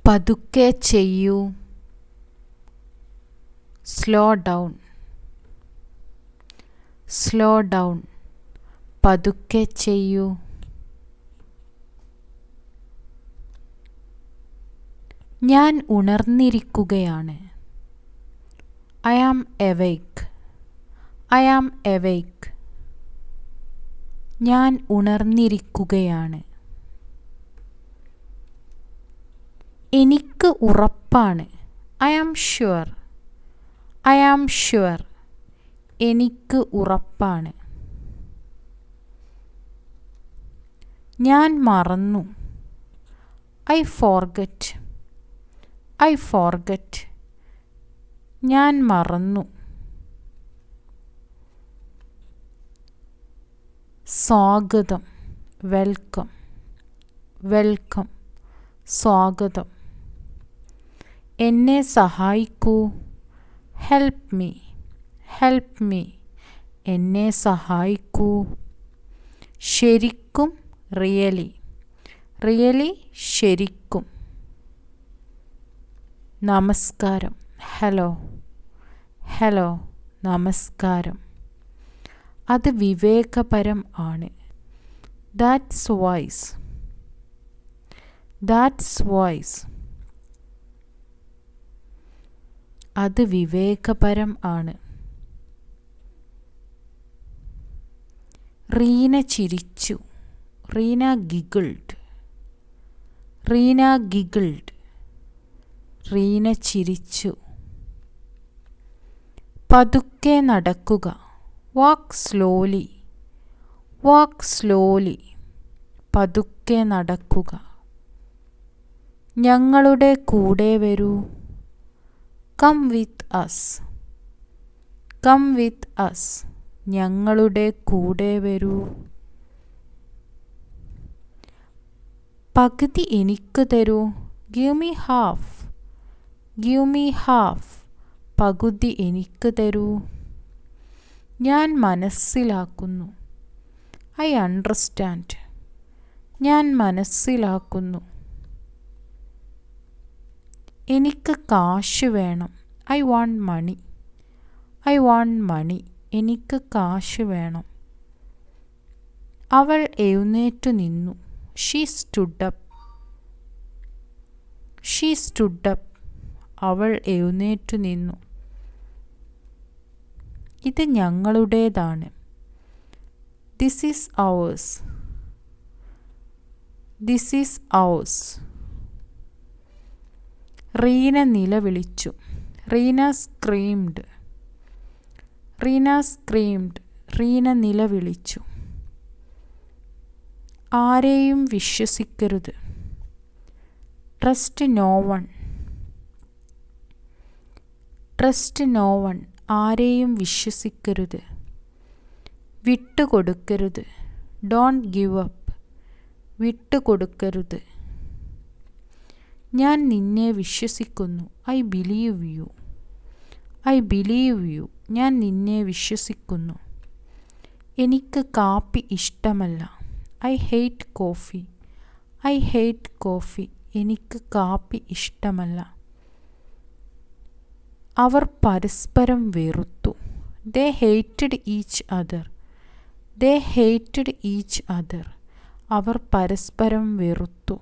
പതുക്കെ ചെയ്യൂ. Slow down. Slow down. പതുക്കെ ചെയ്യൂ. ഞാൻ ഉണർന്നിരിക്കുകയാണ്. I am awake. I am awake. ഞാൻ ഉണർന്നിരിക്കുകയാണ്. എനിക്ക് ഉറപ്പാണ്. I am sure. I am sure. എനിക്ക് ഉറപ്പാണ്. ഞാൻ മറന്നു. I forget. I forget. ഞാൻ മറന്നു. സ്വാഗതം. വെൽക്കം. വെൽക്കം. സ്വാഗതം. എന്നെ സഹായിക്കൂ. Help me. Help me. എന്നെ സഹായിക്കൂ. ശരിക്കും. റിയലി. റിയലി. ശരിക്കും. നമസ്കാരം. ഹലോ. ഹലോ. നമസ്കാരം. അത് വിവേകപരം ആണ്. That's wise. That's wise. അത് വിവേകപരം ആണ്. റീന ചിരിച്ചു. റീന ഗിഗിൾഡ്. റീന ഗിഗിൾഡ്. റീന ചിരിച്ചു. പതുക്കെ നടക്കുക. Walk slowly. Walk slowly. പതുക്കെ നടക്കുക. ഞങ്ങളുടെ കൂടെ വരൂ. Come with us. Come with us. ഞങ്ങളുടെ കൂടെ വരൂ. പകുതി എനിക്ക് തരൂ. Give me half. Give me half. പകുതി എനിക്ക് തരൂ. ഞാൻ മനസ്സിലാക്കുന്നു. I understand. ഞാൻ മനസ്സിലാക്കുന്നു. എനിക്ക് കാശ് വേണം. I want money. I want money. എനിക്ക് കാശ് വേണം. അവൾ എഴുന്നേറ്റു നിന്നു. She stood up. She stood up. അവൾ എഴുന്നേറ്റു നിന്നു. ഇത് ഞങ്ങളുടേതാണ്. This is ours. This is ours. Reena നിലവിളിച്ചു. റീന സ്ക്രീംഡ്. റീന സ്ക്രീംഡ്. റീന നിലവിളിച്ചു. ആരെയും വിശ്വസിക്കരുത്. Trust no one. Trust no one. ആരെയും വിശ്വസിക്കരുത്. വിട്ടുകൊടുക്കരുത്. Don't give up. വിട്ടുകൊടുക്കരുത്. ഞാൻ നിന്നെ വിശ്വസിക്കുന്നു. I believe U. I believe U. ഞാൻ നിന്നെ വിശ്വസിക്കുന്നു. എനിക്ക് കാപ്പി ഇഷ്ടമല്ല. I hate coffee. I hate coffee. എനിക്ക് കാപ്പി ഇഷ്ടമല്ല. അവർ പരസ്പരം വെറുത്തു. ദേ ഹേറ്റഡ് ഈച്ച് അതർ. ദേ ഹേറ്റഡ് ഈച്ച് അതർ. അവർ പരസ്പരം വെറുത്തു.